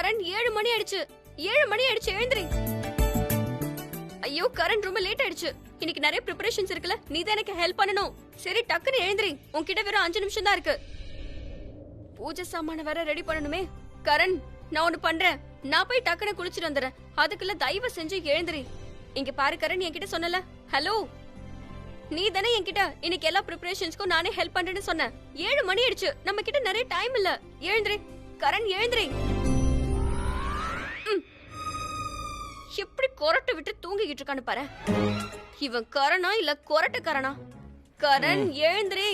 கரண் 7 மணி ஆயிடுச்சு. 7 மணி ஆயிடுச்சு, எழுந்திரி. ஐயோ கரண், ரொம்ப லேட் ஆயிடுச்சு. இன்னைக்கு நிறைய ப்ரிப்பரேஷன்ஸ் இருக்குல்ல, நீ தான் எனக்கு ஹெல்ப் பண்ணணும். சரி டக்குன்னு எழுந்திரி, உன்கிட்ட வெறும் 5 நிமிஷம் தான் இருக்கு. பூஜை சாமான வேற ரெடி பண்ணணுமே. கரண், நான் ஒண்ணு பண்றேன். நான் போய் டக்குன்னு குளிச்சுட்டு வந்துடுறேன். அதுக்குள்ள தயவு செஞ்சு எழுந்திரி. இங்க பாரு கரண், என்கிட்ட சொன்னல. ஹலோ, நீ தானே என்கிட்ட இன்னைக்கு எல்லா ப்ரிப்பரேஷன்ஸ்க்கும் நானே ஹெல்ப் பண்றேன்னு சொன்ன. 7 மணி ஆயிடுச்சு, நம்ம கிட்ட நிறைய டைம் இல்ல. எழுந்திரி கரண், எழுந்திரி. எப்படி கொரட்டை விட்டு தூங்கிக்கிட்டு இருக்கான்னு பாரு. இவன் கரணா இல்ல கொரட்டை கரணா? கரண், எழுந்திரி.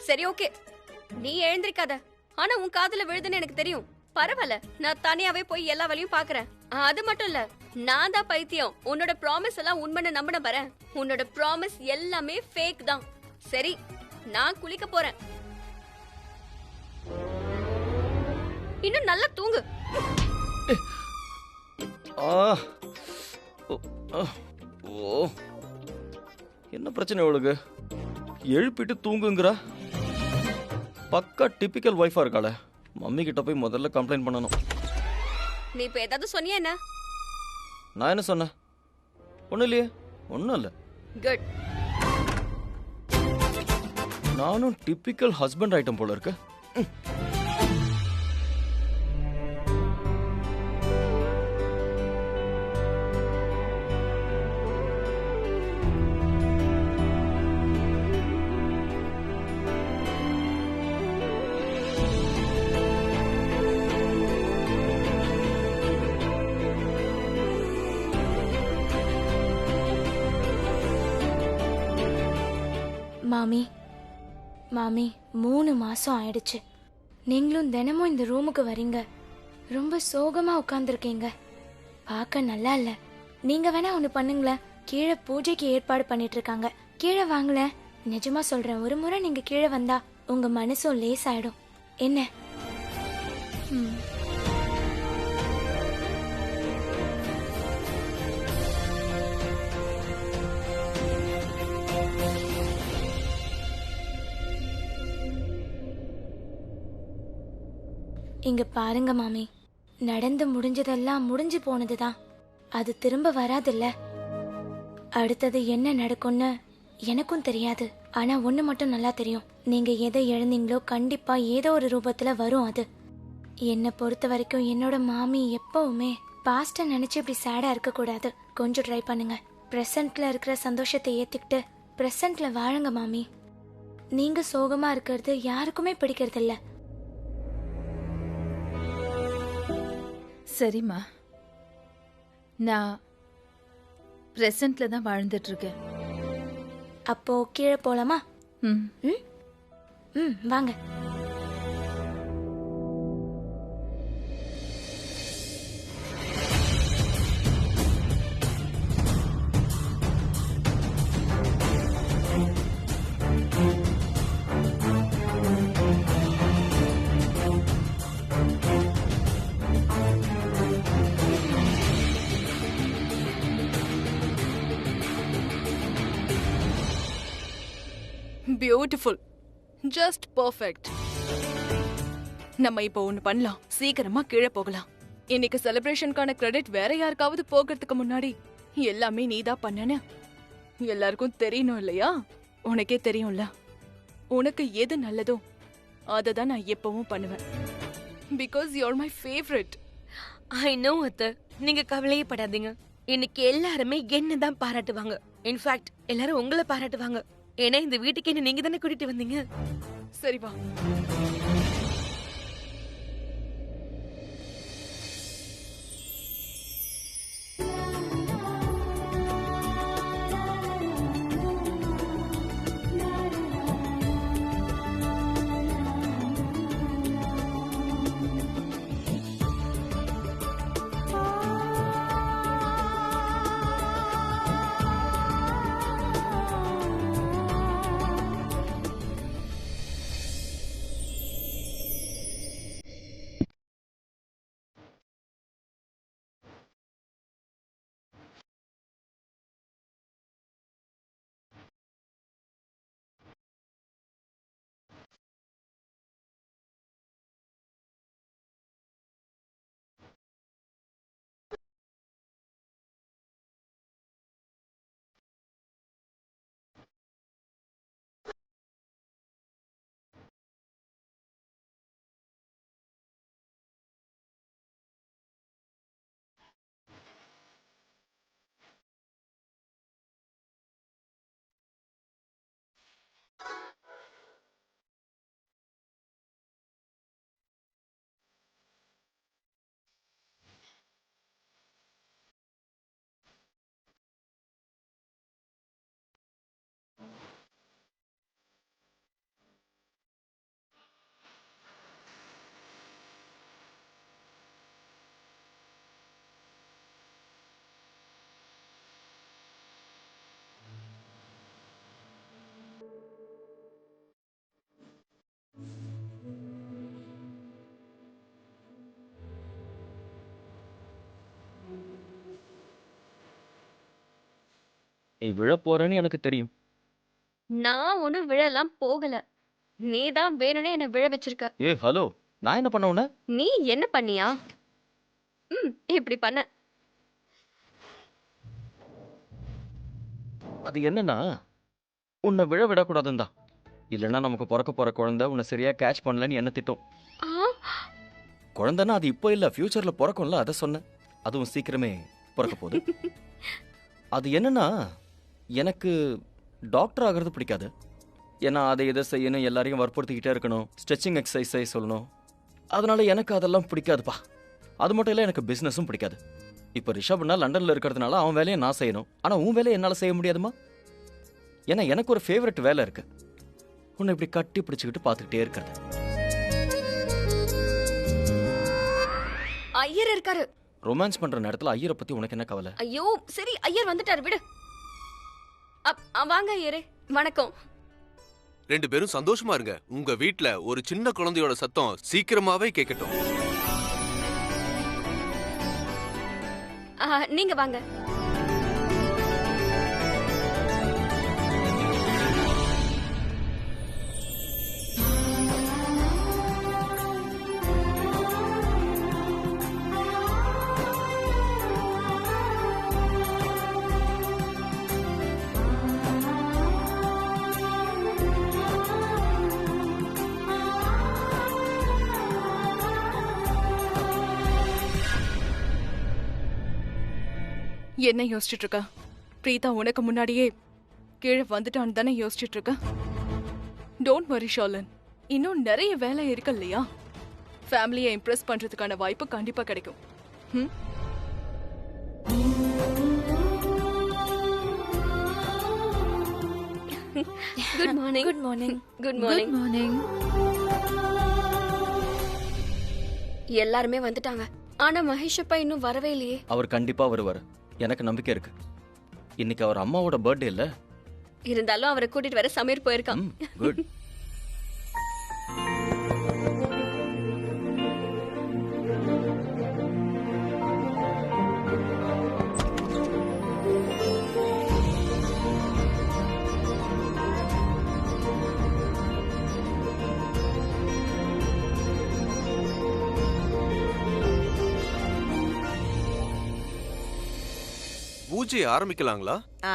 சரி ஓகே, நீ எழுந்திரிக்காத. ஆனா உன் காதுல விழுதுன்னு எனக்கு தெரியும். பரவாயில்ல, நான் தனியாவே போய் எல்லா வேலையும் பாக்குறேன். அது மட்டும் இல்ல, நான் தான் பைத்தியம். உன்னோட ப்ராமிஸ் எல்லாம் உண்மைன்னு நம்பின பாரு. உன்னோட ப்ராமிஸ் எல்லாமே ஃபேக் தான். சரி, நான் குளிக்க போறேன். இன்னும் நல்லா தூங்கு. என்ன பிரச்சனை இவளுக்கு? எழுப்பிட்டு தூங்குங்கிறா. பக்கா டிபிக்கல் வைஃபா இருக்காளே. மம்மி கிட்ட போய் முதல்ல கம்ப்ளைண்ட் பண்ணணும். நீ இப்ப ஏதாவது சொன்னியா என்ன? நான் என்ன சொன்னேன்? ஒன்னும் இல்லையே. ஒன்னும் இல்ல. குட். நானும் டிபிக்கல் ஹஸ்பண்ட் ஐட்டம் போல இருக்கு. மாமி, மாமி 3 மாசம் ஆயிடுச்சு. நீங்களும் தினமும் இந்த ரூமுக்கு வரீங்க. ரொம்ப சோகமா உட்கார்ந்துருக்கீங்க. பார்க்க நல்லா இல்ல. நீங்க வேணா ஒண்ணு பண்ணுங்களேன். கீழே பூஜைக்கு ஏற்பாடு பண்ணிட்டு இருக்காங்க. கீழே வாங்களேன். நிஜமா சொல்றேன், ஒரு முறை நீங்க கீழே வந்தா உங்க மனசும் லேஸ் ஆயிடும். என்ன? இங்க பாருங்க மாமி, நடந்து முடிஞ்சதெல்லாம் முடிஞ்சு போனதுதான். அது திரும்ப வராதுல்ல. அடுத்தது என்ன நடக்கும்னு எனக்கும் தெரியாது. ஆனா ஒண்ணு மட்டும் நல்லா தெரியும், நீங்க எதை எழுந்தீங்களோ கண்டிப்பா ஏதோ ஒரு ரூபத்துல வரும் அது. என்னை பொறுத்த வரைக்கும் என்னோட மாமி எப்பவுமே பாஸ்ட நினைச்சு இப்படி சேடா இருக்க கூடாது. கொஞ்சம் ட்ரை பண்ணுங்க. பிரசன்ட்ல இருக்கிற சந்தோஷத்தை ஏத்துக்கிட்டு பிரசன்ட்ல வாழுங்க மாமி. நீங்க சோகமா இருக்கிறது யாருக்குமே பிடிக்கிறது இல்ல. சரிம்மா, நான் பிரசன்ட்ல தான் வாழ்ந்துட்டு இருக்கேன். அப்போ கீழே போலாமா? ம் ம் ம் வாங்க. Beautiful, just perfect. நம்ம இப்போ ஒண்ணு பண்ணலாம், சீக்கிரமா கீழே போகலாம். இன்னைக்கு செலிப்ரேஷனுக்கான கிரெடிட் வேற யாருக்காவது போகிறதுக்கு முன்னாடி எல்லாமே நீதான் பண்ணனு எல்லாருக்கும் தெரியணும் இல்லையா? உனக்கே தெரியும்ல, உனக்கு எது நல்லதோ அதை தான் நான் எப்பவும் பண்ணுவேன். Because you are my favourite. I know அத்தை, நீங்க கவலையே படாதீங்க. இன்னைக்கு எல்லாருமே என்னதான் பாராட்டுவாங்க. இன்ஃபேக்ட் எல்லாரும் உங்களை பாராட்டுவாங்க. ஏன்னா இந்த வீட்டுக்கு என்ன நீங்க தானே கூட்டிட்டு வந்தீங்க. சரி வா. நீ விழ போறேன்னு எனக்கு தெரியும். நான் ஒண்ணும் விழலாம் போகல. நீ தான் வேணும்னே என்ன விழ வச்சிருக்க. ஹலோ, நான் என்ன பண்ண உன்ன? நீ என்ன பண்ணியா? இப்படி பண்ண. அது என்னன்னா, உன்னை விழ விடக்கூடாதுன்னு தான். இல்லைன்னா நமக்கு பிறக்க போற குழந்தை உன்னை சரியா கேட்ச் பண்ணலன்னு என்ன திட்டும். ஆ, குழந்தைன்னா அது இப்போ இல்ல, ஃபியூச்சர்ல பிறக்கும்ல, அதை சொன்னேன். அதுவும் சீக்கிரமே பிறக்க போகுது. அது என்னன்னா, எனக்கு டாக்டர் ஆகிறது பிடிக்காது. ஏன்னா அதை இதை செய்யணும், எல்லாரையும் வற்புறுத்திக்கிட்டே இருக்கணும், ஸ்ட்ரெச்சிங் எக்ஸசைஸ் சொல்லணும். அதனால எனக்கு அதெல்லாம் பிடிக்காதுப்பா. அது மட்டும் இல்லை, எனக்கு பிஸ்னஸும் பிடிக்காது. இப்போ ரிஷப்னா லண்டன்ல இருக்கிறதுனால அவன் வேலையை நான் செய்யணும். ஆனால் உன் வேலையை என்னால் செய்ய முடியாதுமா. ஏன்னா எனக்கு ஒரு ஃபேவரட் வேலை இருக்கு, உன்னை இப்படி கட்டி பிடிச்சிக்கிட்டு பார்த்துக்கிட்டே இருக்கிறது. ஐயர் இருக்காரு. ரொமான்ஸ் பண்ற நேரத்தில் ஐயரை பத்தி உனக்கு என்ன கவலை? ஐயோ சரி, ஐயர் வந்துட்டாரு, விடு. வாங்க ஐயரே, வணக்கம். 2 பேரும் சந்தோஷமா இருங்க. உங்க வீட்ல ஒரு சின்ன குழந்தையோட சத்தம் சீக்கிரமாவே கேட்கட்டும். நீங்க வாங்க. என்ன யோசிச்சுட்டு இருக்க? பிரீதா உனக்கு முன்னாடியே கீழே வந்துட்டான்னு தானே யோசிச்சுட்டு இருக்க? டோன்ட் வரி ஷாலன், இன்னும் நிறைய வேலை இருக்கு இல்லையா? ஃபேமிலியை இம்ப்ரெஸ் பண்றதுக்கான வாய்ப்பு கண்டிப்பா கிடைக்கும். Good morning. Good morning. Good good morning. Morning. எல்லாருமே வந்துட்டாங்க. ஆனா மகேஷ் அப்பா இன்னும் வரவே இல்லையே. அவர் கண்டிப்பா வருவார், எனக்கு நம்பிக்கை இருக்கு. இன்னைக்கு அவர் அம்மாவோட பர்த்டே இல்ல. இருந்தாலும் அவரை கூட்டிட்டு வர சமீர் போயிருக்கான். குட். பூஜை ஆரம்பிக்கலாங்களா? ஆ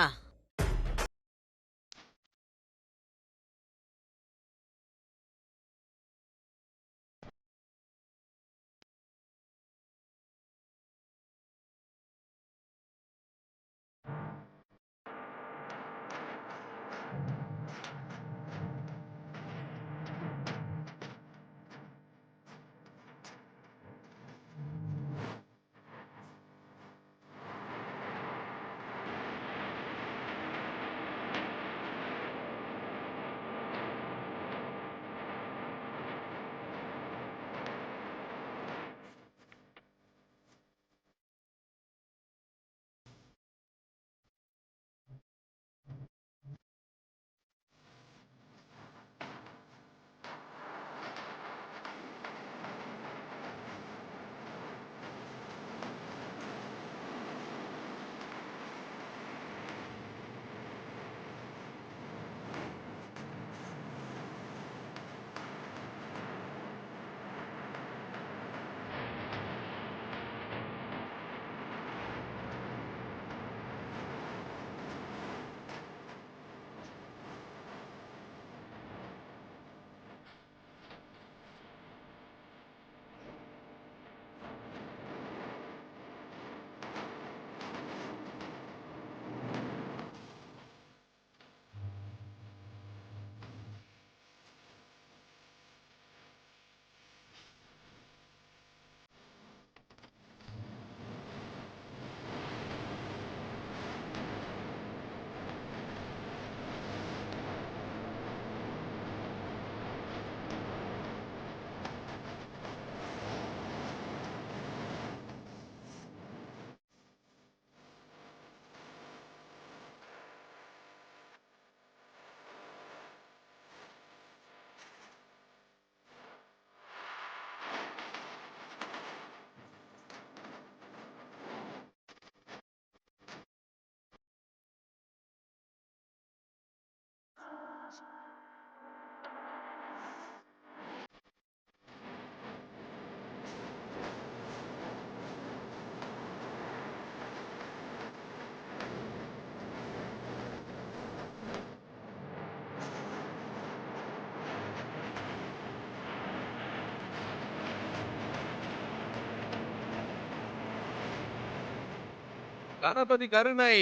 கணபதி கருணை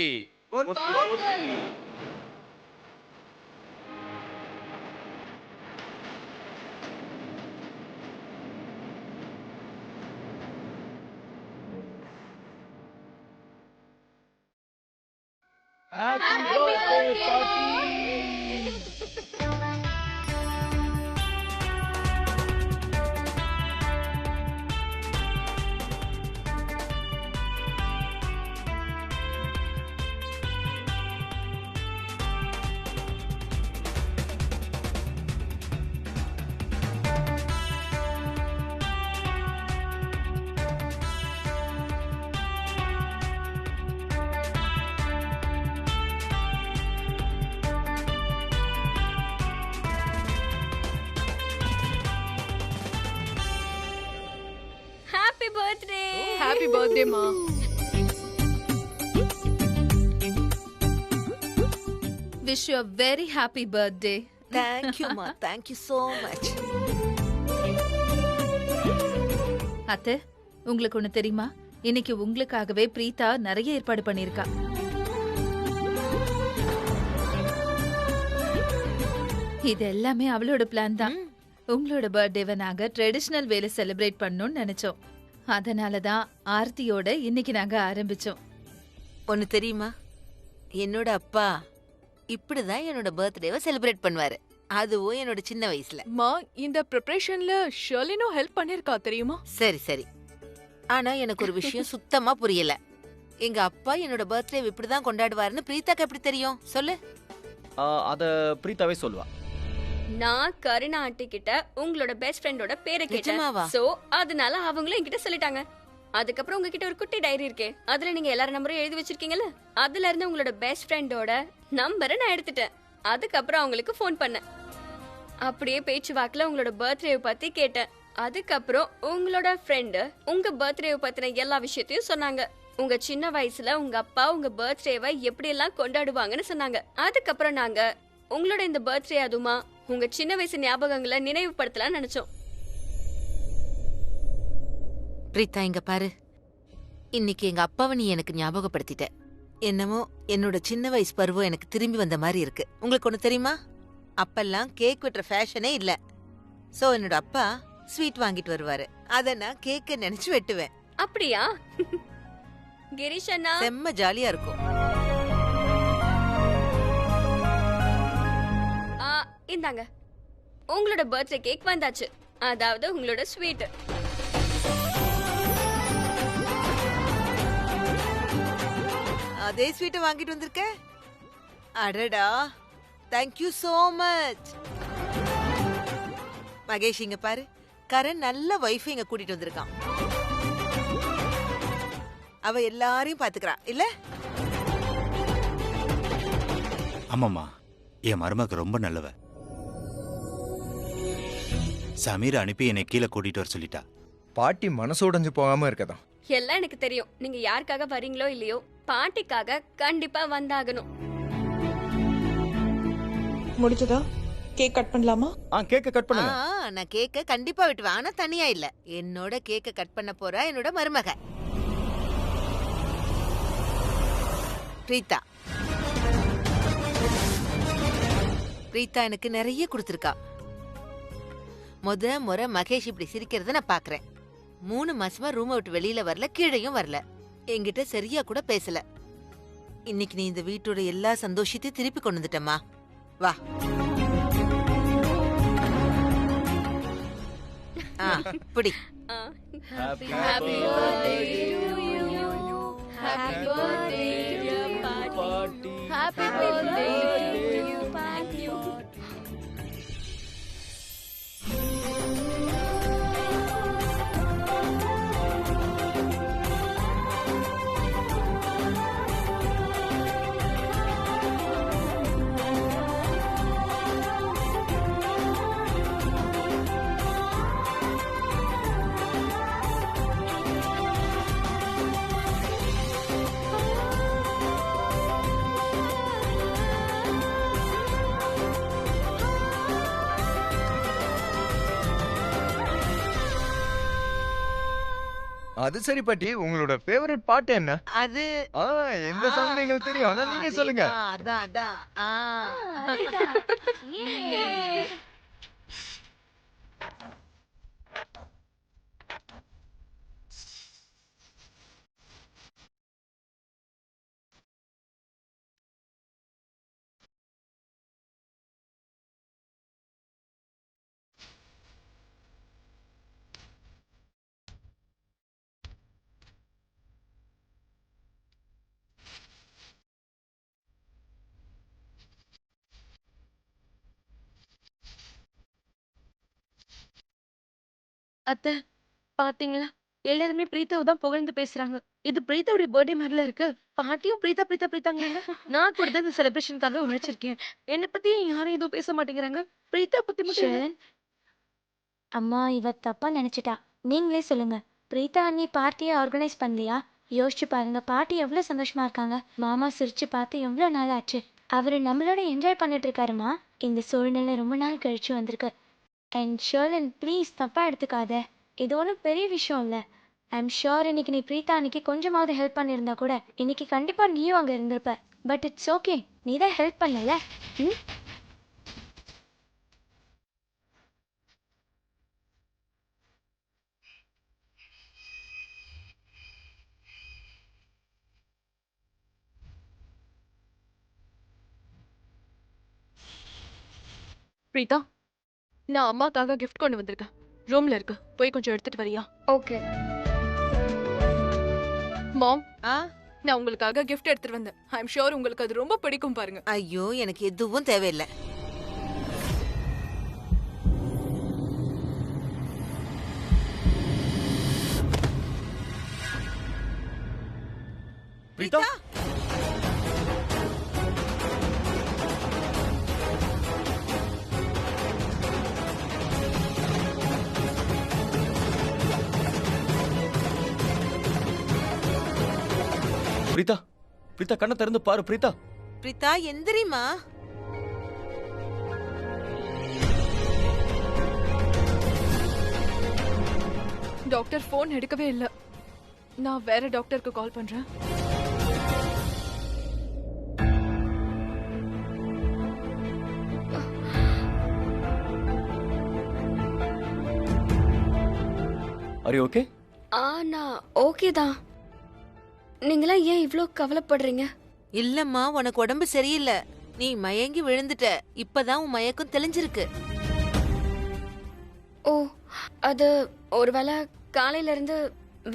ஹாப்பி பர்த்டே. ஹாப்பி பர்த்டே மா. Wish you a very happy birthday. Thank you, ma. Thank you so much. அத்தை, உங்களுக்கு ஒண்ணு தெரியுமா? இன்னைக்கு உங்களுக்காகவே பிரீதா நிறைய ஏற்பாடு பண்ணிருக்கா. இது எல்லாமே அவளோட பிளான் தான். உங்களோட பர்த்டேவை நாங்க ட்ரெடிஷனல் வேல செலிப்ரேட் பண்ணணும்னு நினைச்சோம். அதனாலதான் ஆர்த்தியோட இன்னைக்கு நாங்க ஆரம்பிச்சோம். ஒன்னு தெரியுமா, என்னோட அப்பா இப்படிதான் என்னோட பர்த்டேவை செலிப்ரேட் பண்ணுவாரு, அதுவும் என்னோட சின்ன வயசுல. மா, இந்த ப்ரிப்பரேஷன்ல ஷர்லினும் ஹெல்ப் பண்ணிருக்கா தெரியுமா? சரி சரி, ஆனா எனக்கு ஒரு விஷயம் சுத்தமா புரியல. எங்க அப்பா என்னோட பர்த்டே இப்படிதான் கொண்டாடுவாருன்னு பிரீதாக்கு எப்படி தெரியும் சொல்லு? அத பிரீதாவே சொல்லுவா. நான் கருணா ஆண்டி கிட்ட உங்களோட பெஸ்ட் ஃப்ரெண்டோட பேரை கேட்டேன். நிஜமாவா? சோ அதனால அவங்களும் என்கிட்ட சொல்லிட்டாங்க. அதுக்கப்புறம் உங்ககிட்ட ஒரு குட்டி டைரி இருக்கே, அதுல நீங்க எல்லாரும் நம்பரும் எழுதி வச்சிருக்கீங்கல்ல, அதுல இருந்து உங்களோட பெஸ்ட் ஃப்ரெண்டோட நம்பரை நான் எடுத்துட்டேன். அதுக்கப்புறம் அவங்களுக்கு ஃபோன் பண்ணேன். அப்படியே பேச்சுவாக்குல உங்களோட பர்த்டே பத்தி கேட்டேன். அதுக்கப்புறம் உங்களோட ஃப்ரெண்டு உங்க பர்த்டே பத்தின எல்லா விஷயத்தையும் சொன்னாங்க. உங்க சின்ன வயசுல உங்க அப்பா உங்க பர்த்டேவை எப்படி எல்லாம் கொண்டாடுவாங்கன்னு சொன்னாங்க. அதுக்கப்புறம் நாங்க உங்களோட இந்த பர்த்டே அதுமா உங்க சின்ன வயசு ஞாபகங்களை நினைவுபடுத்தலாம் நினைச்சோம். பிரீதா, இங்க பாரு, இன்னைக்கு எங்க அப்பாவை நீ எனக்கு ஞாபகப்படுத்திட்ட. என்னமோ என்னோட சின்ன வயசு பருவம் எனக்கு திரும்பி வந்த மாதிரி இருக்கு. உங்களுக்கு ஒண்ணு தெரியுமா, அப்பெல்லாம் கேக் வெட்டுற ஃபேஷனே இல்ல. சோ என்னோட அப்பா ஸ்வீட் வாங்கிட்டு வருவாரு, அத நான் கேக்க நினைச்சு வெட்டுவேன். அப்படியா? கிரீஷ் அண்ணா, செம்ம ஜாலியா இருக்கும். இந்தாங்க உங்களோட பர்த்டே கேக் வந்தாச்சு, அதாவது உங்களோட ஸ்வீட். அதே ஸ்வீட்டை வாங்கிட்டு வந்திருக்க? அடடா, தேங்க்யூ சோ மச். மகேஷ், இங்க பாரு, கரண் நல்ல வைஃப் இங்க கூட்டிட்டு வந்திருக்கான். அவ எல்லாரையும் பாத்துக்கிறா இல்ல? ஆமாம்மா, என் மருமக ரொம்ப நல்லவ. சமீர் அனுப்பி என்னை கீழே கூட்டிட்டு வர சொல்லிட்டா. பாட்டி மனசு உடைஞ்சு போகாம இருக்கதான். எல்லாம் எனக்கு தெரியும். நீங்க யாருக்காக வரீங்களோ இல்லையோ, பாட்டிக்காக கண்டிப்பா வந்தாகணும். முடிஞ்சதா? கேக் கட் பண்ணலாமா? கேக்க கட் பண்ணுங்க. நான் கேக்க கண்டிப்பா வெட்டுவேன், ஆனா தனியா இல்ல. என்னோட கேக்க கட் பண்ண போறா என்னோட மருமக பிரீதா. பிரீதா எனக்கு நிறைய கொடுத்திருக்கா. முறை மகேஷ் இப்படி சிரிக்கிறத நான் பாக்குறேன். 3 மாசமா ரூமை விட்டு வெளியில வரல, கீழையும் வரல, என்கிட்ட சரியா கூட பேசல. இன்னைக்கு நீ இந்த வீட்டோட எல்லா சந்தோஷத்தையும் திருப்பி கொண்டு வந்துட்டம்மா. வா. புடி. Happy birthday to you. Happy birthday dear பாட்டி. Happy birthday to you. Thank you. அது சரி பாட்டி, உங்களோட ஃபேவரட் பாட்டு என்ன? அது எந்த சாங் எங்களுக்கு தெரியும், அதான் நீங்க சொல்லுங்க. அதான் அதான். அத்தை பாத்தீங்களா, எல்லாருமே பிரீத்தாவை தான் புகழ்ந்து பேசுறாங்க. இது பிரீத்தாவுடைய பர்த்டே மாதிரில இருக்கு. பாட்டியும் பிரீத்தா பிரீத்தா பிரீத்தாங்க. நான் கூட தான் இந்த செலிப்ரேஷனுக்காக உழைச்சிருக்கேன். என்னை பத்தி யாரும் எதுவும் பேச மாட்டேங்கிறாங்க. பிரீத்தா பத்தி மட்டும் ஷரண், அம்மா இவ தப்பா நினைச்சிட்டா. நீங்களே சொல்லுங்க, பிரீதா அண்ணி பார்ட்டியை ஆர்கனைஸ் பண்ணலையா? யோசிச்சு பாருங்க, பாட்டி எவ்வளவு சந்தோஷமா இருக்காங்க. மாமா சிரிச்சு பார்த்து எவ்வளவு நாள் ஆச்சு. அவரு நம்மளோட என்ஜாய் பண்ணிட்டு இருக்காருமா. இந்த சூழ்நிலை ரொம்ப நாள் கழிச்சு வந்திருக்கு. அண்ட் ஷர்லன் ப்ளீஸ் தப்பா எடுத்துக்காத. இது ஒன்றும் பெரிய விஷயம் இல்லை. ஐம் ஷோர் இன்னைக்கு நீ பிரீதா அன்னைக்கு கொஞ்சமாவது ஹெல்ப் பண்ணியிருந்தா கூட இன்னைக்கு கண்டிப்பா நீயும் அங்கே இருந்திருப்ப. பட் இட்ஸ் ஓகே, நீ தான் ஹெல்ப் பண்ணல. ம். பிரீதா, நான் அம்மாக்காக gift கொண்டு வந்திருக்கேன். ரூம்ல இருக்கு, போய் கொஞ்சம் எடுத்துட்டு வரியா? ஓகே. மாம், ஆ நான் உங்களுக்காக gift எடுத்துட்டு வந்தேன். ஐ அம் ஷூர் உங்களுக்கு அது ரொம்ப பிடிக்கும் பாருங்க. ஐயோ, எனக்கு எதுவும் தேவையில்லை. பிரீதா, பிரீதா, பிரீதா கண்ணை திறந்து பாரு பிரீதா. பிரீதா எந்திரிமா. டாக்டர் ஃபோன் எடுக்கவே இல்ல. நான் வேற டாக்டருக்கு கால் பண்றேன். Are you okay? நான் ஓகே தான். நீங்களா ஏன் இவ்ளோ கவலைப்படுறீங்க? இல்லம்மா, உனக்கு உடம்பு சரியில்லை. நீ மயங்கி விழுந்துட்ட. இப்பதான் உன் மயக்கம் தெளிஞ்சிருக்கு. ஓ, அது ஒருவேளை காலையில இருந்து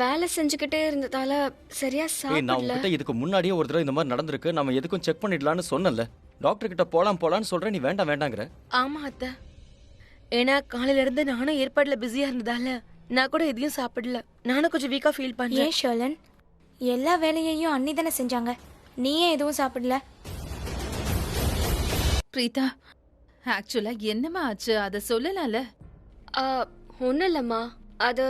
வேலை செஞ்சுக்கிட்டே இருந்ததால சரியா நான் சாப்பிடல. உங்ககிட்ட இதுக்கு முன்னாடியே ஒரு தடவை இந்த மாதிரி நடந்திருக்கு, நம்ம எதுக்கும் செக் பண்ணிடலாம்னு சொன்னல. டாக்டர் கிட்ட போலான்னு சொல்றேன், நீ வேண்டாம் வேண்டாங்கிற. ஆமா அத்தை, ஏன்னா காலையில இருந்து நானும் ஏற்பாடுல பிஸியா இருந்ததால நான் கூட எதையும் சாப்பிடல. நானும் கொஞ்சம் வீக்கா ஃபீல் பண்றேன். ஏன் ஷர்லன், எல்லா வேலையையும் அண்ணி தானே செஞ்சாங்க, நீ ஏன் எதுவும் சாப்பிடல? பிரீதா, ஆக்சுவலா என்னமா ஆச்சு அத சொல்லலாம்ல. ஒன்றும் இல்லைம்மா, அது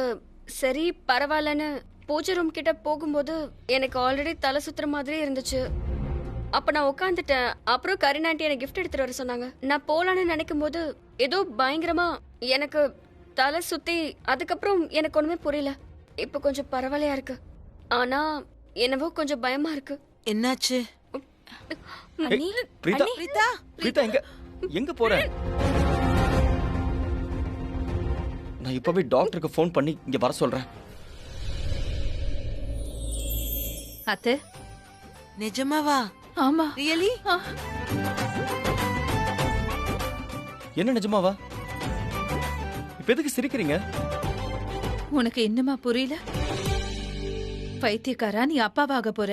சரி பரவாயில்லன்னு பூஜை ரூம் கிட்ட போகும்போது எனக்கு ஆல்ரெடி தலை சுத்துற மாதிரி இருந்துச்சு. அப்ப நான் உட்காந்துட்டேன். அப்புறம் கரீனா ஆண்டி எனக்கு கிஃப்ட் எடுத்துட்டு வர சொன்னாங்க. நான் போலான்னு நினைக்கும் போது ஏதோ பயங்கரமா எனக்கு தலை சுத்தி, அதுக்கப்புறம் எனக்கு ஒண்ணுமே புரியல. இப்ப கொஞ்சம் பரவாயில்லையா இருக்கு, ஆனா என்னவோ கொஞ்சம் பயமா இருக்கு. என்னாச்சு? அண்ணி, பிரீதா, பிரீதா, பிரீதா எங்க போற? நான் இப்பவே டாக்டருக்கு ஃபோன் பண்ணி இங்க வர சொல்றேன். அத்தை, நிஜமாவா? ஆமா. ரியலி? என்ன நிஜமாவா? இப்ப எதுக்கு சிரிக்கிறீங்க? உனக்கு இன்னுமா புரியல? பைத்தியக்காரா, நீ அப்பாவாக போற.